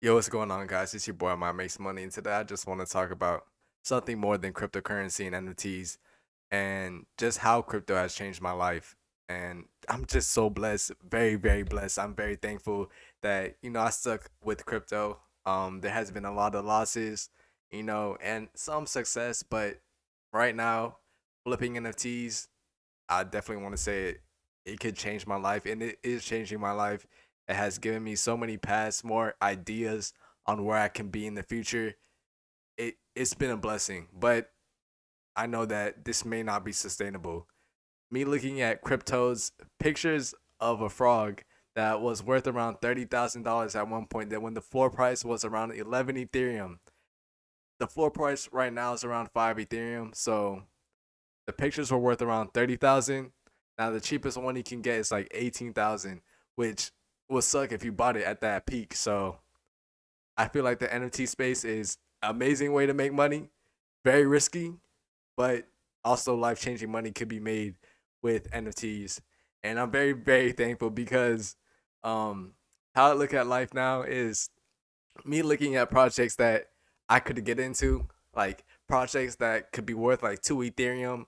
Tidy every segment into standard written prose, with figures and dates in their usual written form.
Yo, what's going on, guys? It's your boy, Makes Money, and today I just want to talk about something more than cryptocurrency and NFTs, and just how crypto has changed my life. And I'm just so blessed, very, very blessed. I'm very thankful that I stuck with crypto. There has been a lot of losses, and some success, but right now, flipping NFTs, I definitely want to say it could change my life, and it is changing my life. It has given me so many paths, more ideas on where I can be in the future. It's been a blessing, but I know that this may not be sustainable. Me looking at cryptos, pictures of a frog that was worth around $30,000 at one point. That when the floor price was around 11 Ethereum, the floor price right now is around 5 Ethereum. So the pictures were worth around 30,000. Now the cheapest one you can get is like 18,000, which will suck if you bought it at that peak. So I feel like the NFT space is an amazing way to make money, very risky, but also life changing money could be made with NFTs. And I'm very, very thankful because how I look at life now is me looking at projects that I could get into, like projects that could be worth like 2 Ethereum,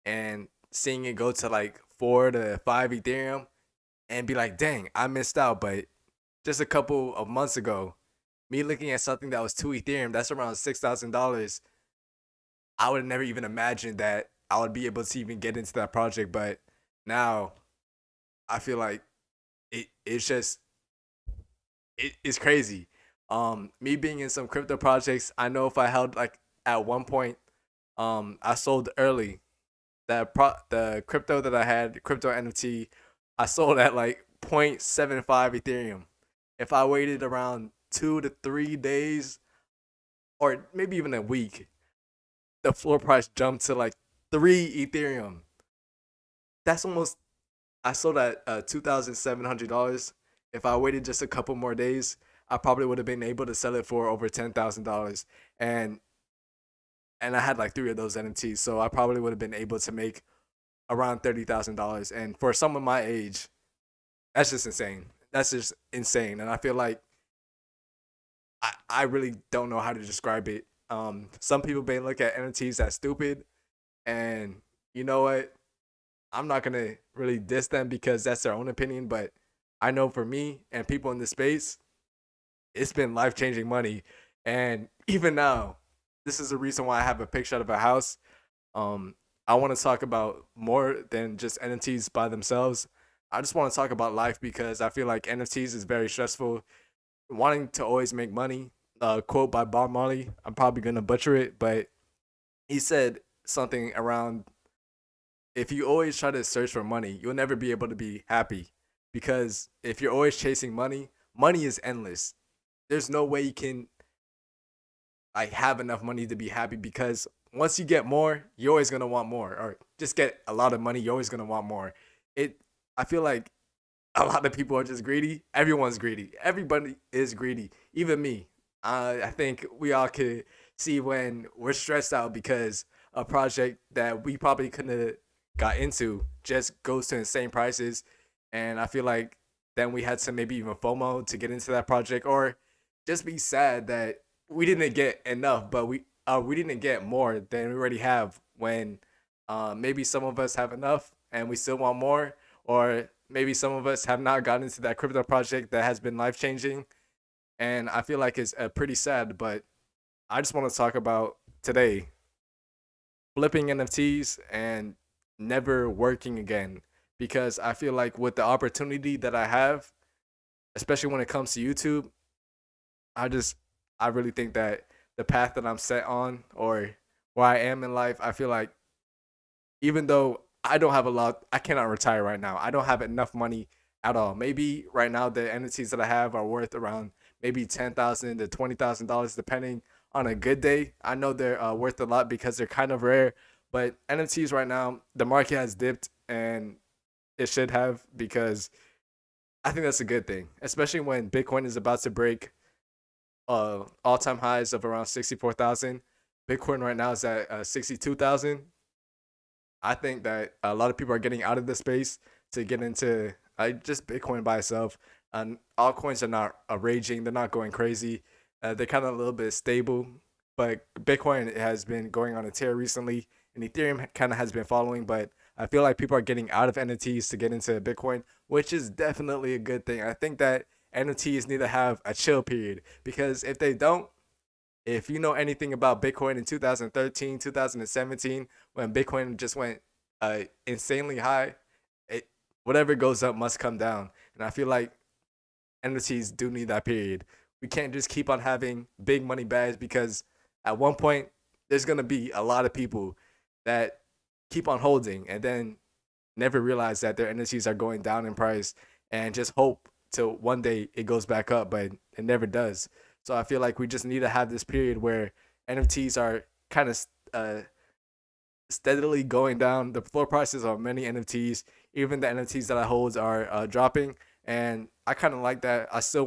and seeing it go to like 4 to 5 Ethereum and be like, dang, I missed out. But just a couple of months ago, me looking at something that was 2 Ethereum, that's around $6,000. I would have never even imagined that I would be able to even get into that project. But now I feel like it's crazy. Me being in some crypto projects, I know if I held like at one point, I sold early the crypto that I had, crypto NFT, I sold at like 0.75 Ethereum. If I waited around 2 to 3 days, or maybe even a week, the floor price jumped to like 3 Ethereum. That's almost, I sold at $2,700. If I waited just a couple more days, I probably would have been able to sell it for over $10,000. And and I had like three of those NFTs, so I probably would have been able to make around $30,000. And for someone my age, that's just insane. That's just insane. And I feel like I really don't know how to describe it. Some people may look at NFTs as stupid, and you know what? I'm not gonna really diss them because that's their own opinion. But I know for me and people in the space, it's been life changing money. And even now, this is the reason why I have a picture of a house. Um, I want to talk about more than just NFTs by themselves. I just want to talk about life because I feel like NFTs is very stressful. Wanting to always make money. Quote by Bob Marley. I'm probably gonna butcher it, but he said something around, if you always try to search for money, you'll never be able to be happy, because if you're always chasing money, money is endless. There's no way you can like have enough money to be happy, because once you get more, you're always gonna want more, or just get a lot of money, you're always gonna want more. It I feel like a lot of people are just greedy. Everyone's greedy. Everybody is greedy. Even me. I think we all could see when we're stressed out because a project that we probably couldn't have got into just goes to insane prices. And I feel like then we had to maybe even FOMO to get into that project, or just be sad that we didn't get enough, but we didn't get more than we already have, when maybe some of us have enough and we still want more, or maybe some of us have not gotten into that crypto project that has been life changing. And I feel like it's pretty sad, but I just want to talk about today flipping NFTs and never working again, because I feel like with the opportunity that I have, especially when it comes to YouTube, I just I really think that the path that I'm set on, or where I am in life, I feel like even though I don't have a lot, I cannot retire right now. I don't have enough money at all. Maybe right now the entities that I have are worth around maybe $10,000 to $20,000, depending on a good day. I know they're worth a lot because they're kind of rare, but NFTs right now, the market has dipped, and it should have, because I think that's a good thing, especially when Bitcoin is about to break all time highs of around 64,000. Bitcoin right now is at 62,000. I think that a lot of people are getting out of the space to get into just Bitcoin by itself. Altcoins are not raging; they're not going crazy. They're kind of a little bit stable, but Bitcoin has been going on a tear recently, and Ethereum kind of has been following. But I feel like people are getting out of NFTs to get into Bitcoin, which is definitely a good thing. I think that NFTs need to have a chill period because if they don't, if you know anything about Bitcoin in 2013, 2017, when Bitcoin just went insanely high, it whatever goes up must come down. And I feel like NFTs do need that period. We can't just keep on having big money bags because at one point there's gonna be a lot of people that keep on holding and then never realize that their NFTs are going down in price and just hope till one day it goes back up, but it never does. So I feel like we just need to have this period where NFTs are kind of steadily going down. The floor prices of many NFTs, even the NFTs that I hold, are dropping, and I kind of like that. I still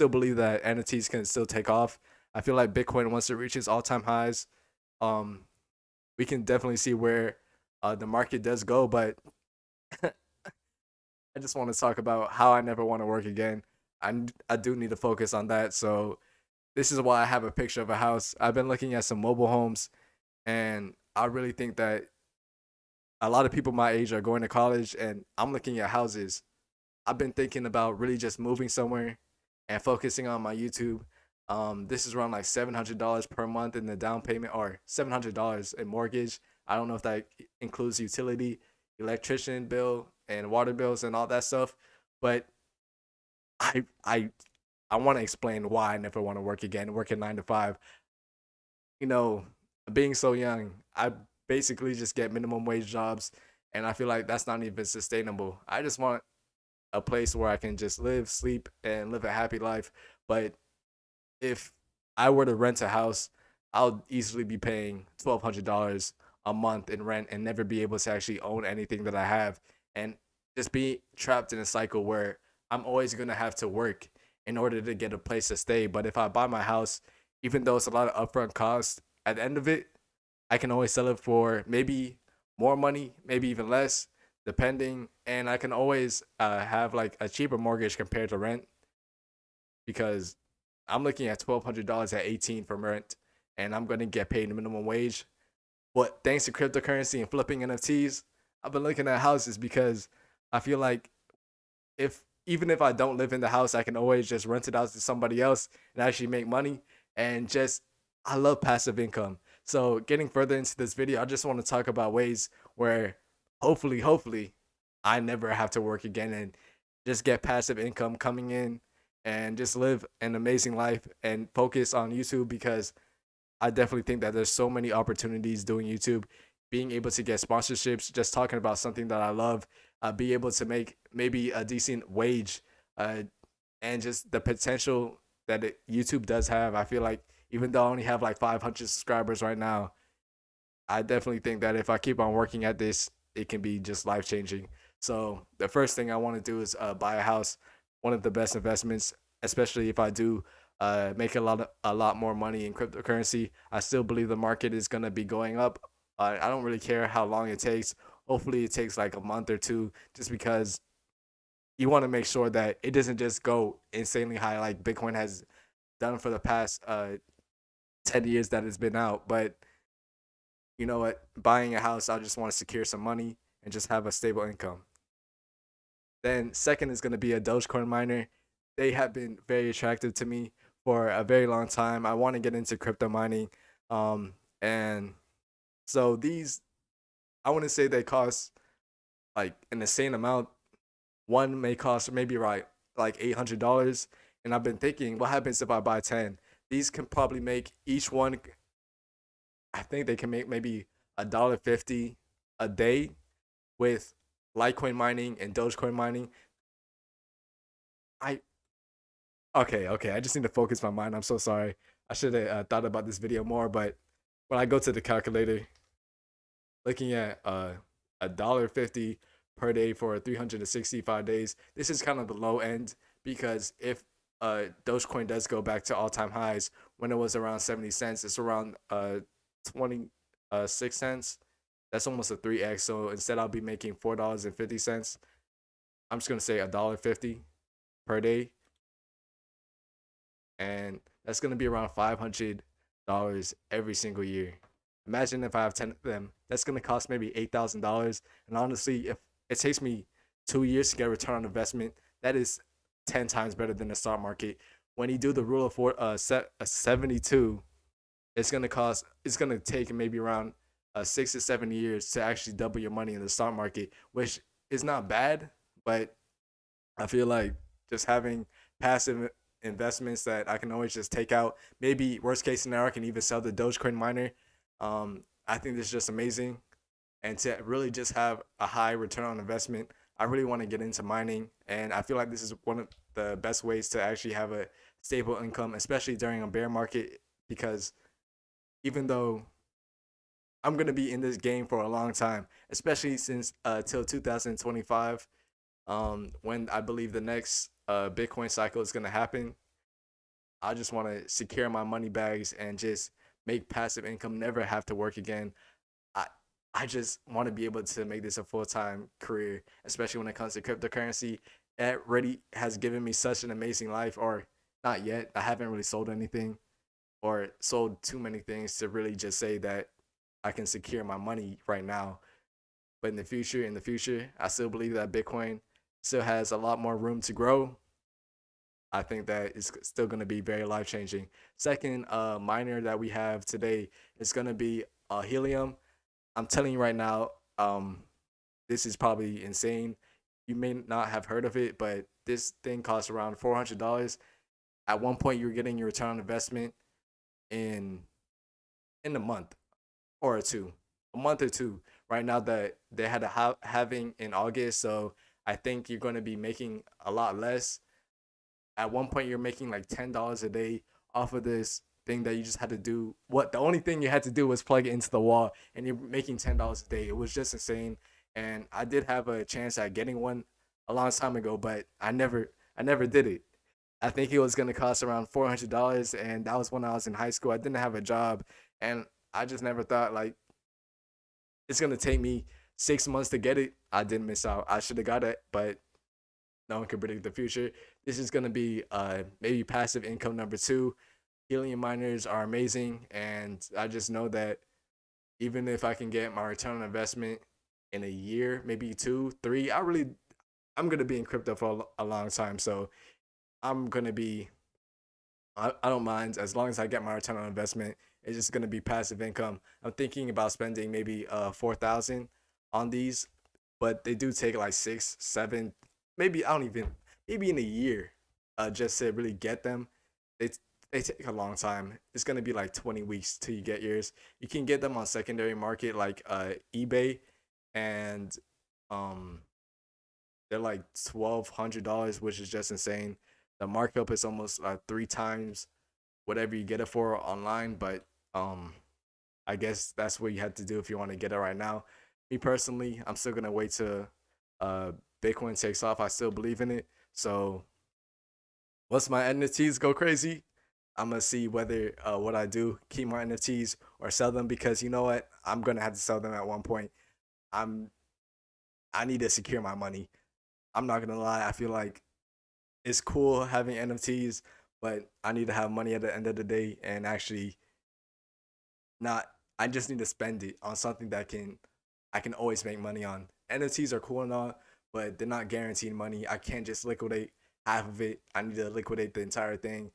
believe that NFTs can still take off. I feel like Bitcoin once it reaches all time highs, um, we can definitely see where the market does go. But I just want to talk about how I never want to work again. I do need to focus on that. So this is why I have a picture of a house. I've been looking at some mobile homes, and I really think that a lot of people my age are going to college, and I'm looking at houses. I've been thinking about really just moving somewhere and focusing on my YouTube. This is around like $700 per month in the down payment, or $700 in mortgage. I don't know if that includes utility, electrician bill, and water bills and all that stuff. But I I I want to explain why I never want to work again, working 9 to 5. You know, being so young, I basically just get minimum wage jobs, and I feel like that's not even sustainable. I just want a place where I can just live, sleep, and live a happy life. But if I were to rent a house, I'll easily be paying $1,200 a month in rent and never be able to actually own anything that I have, and just be trapped in a cycle where I'm always gonna have to work in order to get a place to stay. But if I buy my house, even though it's a lot of upfront costs, at the end of it, I can always sell it for maybe more money, maybe even less, depending. And I can always have like a cheaper mortgage compared to rent because I'm looking at $1,200 at 18 for rent, and I'm gonna get paid minimum wage. But thanks to cryptocurrency and flipping NFTs, I've been looking at houses because I feel like if even if I don't live in the house, I can always just rent it out to somebody else and actually make money. And just I love passive income. So getting further into this video, I just want to talk about ways where hopefully, I never have to work again and just get passive income coming in and just live an amazing life and focus on YouTube because I definitely think that there's so many opportunities doing YouTube, being able to get sponsorships, just talking about something that I love, be able to make maybe a decent wage, uh, and just the potential that YouTube does have. I feel like even though I only have like 500 subscribers right now, I definitely think that if I keep on working at this, it can be just life changing. So the first thing I want to do is buy a house. One of the best investments, especially if I do make a lot more money in cryptocurrency. I still believe the market is gonna be going up. I don't really care how long it takes. Hopefully, it takes like a month or two, just because you want to make sure that it doesn't just go insanely high like Bitcoin has done for the past 10 years that it's been out. But you know what? Buying a house, I just want to secure some money and just have a stable income. Then second is going to be a Dogecoin miner. They have been very attractive to me for a very long time. I want to get into crypto mining, and so these I want to say they cost like an insane amount. One may cost maybe right like $800, and I've been thinking, what happens if I buy 10? These can probably make each one. I think they can make maybe $1.50 a day with Litecoin mining and Dogecoin mining. I okay. I just need to focus my mind. I'm so sorry. I should have thought about this video more. But when I go to the calculator, looking at $1.50 per day for 365 days, this is kind of the low end because if Dogecoin does go back to all time highs when it was around 70 cents, it's around 26 cents. That's almost a 3x. So instead, I'll be making $4.50. I'm just gonna say $1.50. per day, and that's gonna be around $500 every single year. Imagine if I have 10 of them. That's gonna cost maybe $8,000. And honestly, if it takes me 2 years to get a return on investment, that is 10 times better than the stock market. When you do the rule of 72, it's gonna take maybe around 6 to 7 years to actually double your money in the stock market, which is not bad, but I feel like just having passive investments that I can always just take out. Maybe worst case scenario, I can even sell the Dogecoin miner. I think this is just amazing, and to really just have a high return on investment. I really want to get into mining, and I feel like this is one of the best ways to actually have a stable income, especially during a bear market, because even though I'm gonna be in this game for a long time, especially since till 2025, when I believe the next Bitcoin cycle is gonna happen. I just want to secure my money bags and just make passive income, never have to work again. I I just want to be able to make this a full time career, especially when it comes to cryptocurrency. It already has given me such an amazing life, or not yet. I haven't really sold anything or sold too many things to really just say that I can secure my money right now. But in the future, I still believe that Bitcoin still has a lot more room to grow. I think that it's still going to be very life changing. Second miner that we have today is going to be helium. I'm telling you right now, this is probably insane. You may not have heard of it, but this thing costs around $400. At one point, you're getting your return on investment in a month or two, a month or two. Right now, that they had a having in August, so I think you're going to be making a lot less. At one point, you're making like $10 a day off of this thing that you just had to do. What the only thing you had to do was plug it into the wall, and you're making $10 a day. It was just insane. And I did have a chance at getting one a long time ago, but I never did it. I think it was gonna cost around $400, and that was when I was in high school. I didn't have a job, and I just never thought like it's gonna take me 6 months to get it. I didn't miss out. I should have got it, but no one can predict the future. This is gonna be maybe passive income number two. Helium miners are amazing, and I just know that even if I can get my return on investment in a year, maybe two, three, I'm gonna be in crypto for a long time. So I'm gonna be I don't mind as long as I get my return on investment. It's just gonna be passive income. I'm thinking about spending maybe 4,000 on these, but they do take like six, seven, maybe I don't even maybe in a year, just to really get them. They they take a long time. It's gonna be like 20 weeks till you get yours. You can get them on secondary market like eBay, and um they're like $1,200, which is just insane. The markup is almost 3 times whatever you get it for online, but um, I guess that's what you have to do if you want to get it right now. Me personally, I'm still gonna wait till uh Bitcoin takes off. I still believe in it. So once my NFTs go crazy, I'm gonna see whether what I do, keep my NFTs or sell them, because you know what, I'm gonna have to sell them at one point. I'm I need to secure my money. I'm not gonna lie. I feel like it's cool having NFTs, but I need to have money at the end of the day and actually not. I just need to spend it on something that I can always make money on. NFTs are cool and all, but they're not guaranteed money. I can't just liquidate half of it. I need to liquidate the entire thing.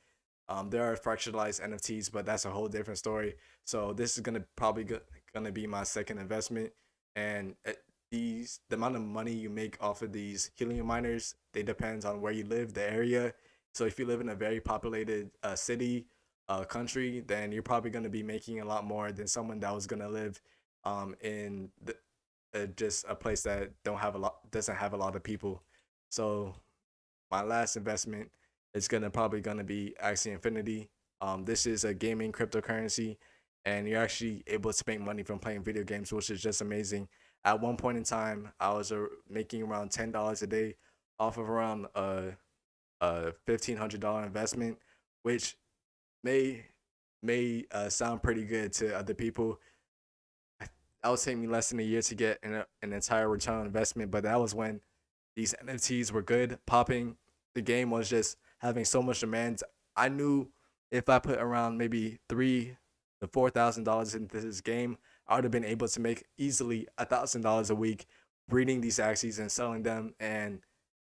There are fractionalized NFTs, but that's a whole different story. So this is gonna be my second investment, and the amount of money you make off of these helium miners, they depends on where you live, the area. So if you live in a very populated city, country, then you're probably gonna be making a lot more than someone that was gonna live in just a place that don't have a lot doesn't have a lot of people. So my last investment is gonna be Axie Infinity. This is a gaming cryptocurrency, and you're actually able to make money from playing video games, which is just amazing. At one point in time, I was making around $10 a day off of around a $1,500 investment, which may sound pretty good to other people. That would take me less than a year to get an entire return on investment, but that was when these NFTs were good, popping. the game was just having so much demand. I knew if I put around maybe $3,000 to $4,000 into this game, I would have been able to make easily $1,000 a week breeding these axes and selling them. And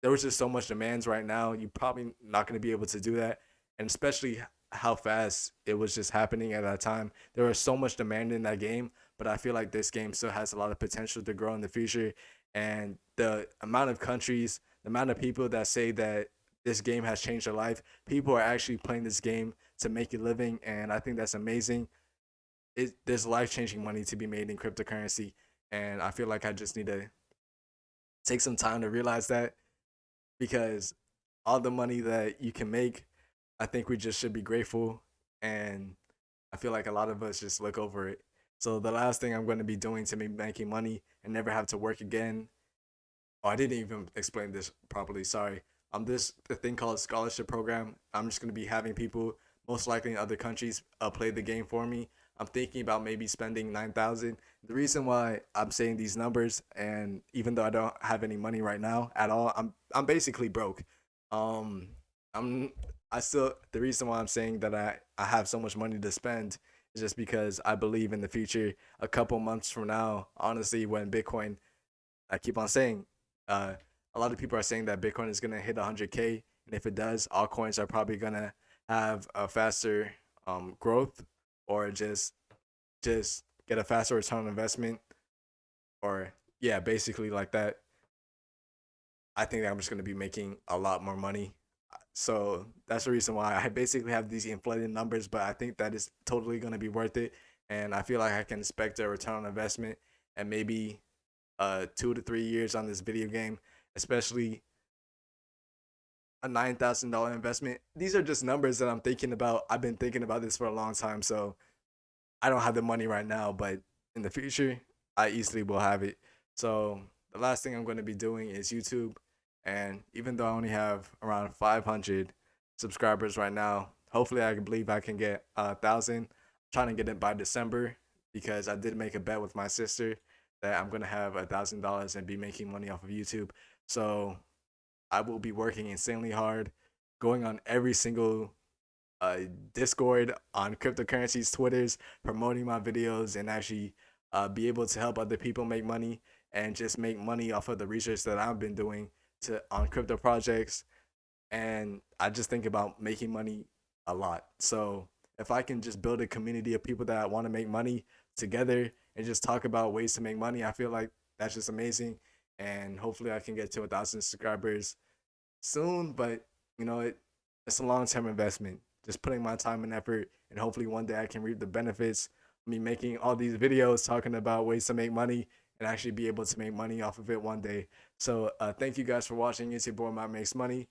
there was just so much demands right now. You're probably not going to be able to do that, and especially how fast it was just happening at that time. There was so much demand in that game, but I feel like this game still has a lot of potential to grow in the future. And the amount of countries, the amount of people that say that this game has changed their life, people are actually playing this game to make a living, and I think that's amazing. There's life changing money to be made in cryptocurrency, and I feel like I just need to take some time to realize that because all the money that you can make, I think we just should be grateful. And I feel like a lot of us just look over it. So the last thing I'm going to be doing to be making money and never have to work again. Oh, I didn't even explain this properly. Sorry. This the thing called scholarship program. I'm just going to be having people, most likely in other countries, play the game for me. I'm thinking about maybe spending 9,000. The reason why I'm saying these numbers, and even though I don't have any money right now at all, I'm basically broke. Um, I'm I still the reason why I'm saying that I have so much money to spend is just because I believe in the future. A couple months from now, honestly, when Bitcoin, I keep on saying, uh, a lot of people are saying that Bitcoin is gonna hit 100K, and if it does, altcoins are probably gonna have a faster growth, or just get a faster return on investment, or yeah, basically like that. I think that I'm just gonna be making a lot more money. So that's the reason why I basically have these inflated numbers, but I think that is totally gonna be worth it. And I feel like I can expect a return on investment and maybe 2 to 3 years on this video game, especially a $9,000 investment. These are just numbers that I'm thinking about. I've been thinking about this for a long time, so I don't have the money right now, but in the future, I easily will have it. So the last thing I'm going to be doing is YouTube. And even though I only have around 500 subscribers right now, hopefully I can believe I can get 1,000. I'm trying to get it by December because I did make a bet with my sister that I'm going to have $1,000 and be making money off of YouTube. So I will be working insanely hard, going on every single uh, Discord, on cryptocurrencies, Twitters, promoting my videos, and actually be able to help other people make money and just make money off of the research that I've been doing to on crypto projects. And I just think about making money a lot. So if I can just build a community of people that want to make money together and just talk about ways to make money, I feel like that's just amazing. And hopefully I can get to 1,000 subscribers soon, but it's a long term investment. Just putting my time and effort, and hopefully one day I can reap the benefits. Me making all these videos talking about ways to make money and actually be able to make money off of it one day. So thank you guys for watching. It's your boy Matt Makes Money.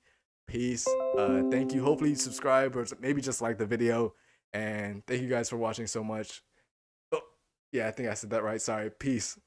Peace. Thank you. Hopefully you subscribe or maybe just like the video. And thank you guys for watching so much. Oh, yeah, I think I said that right. Sorry. Peace.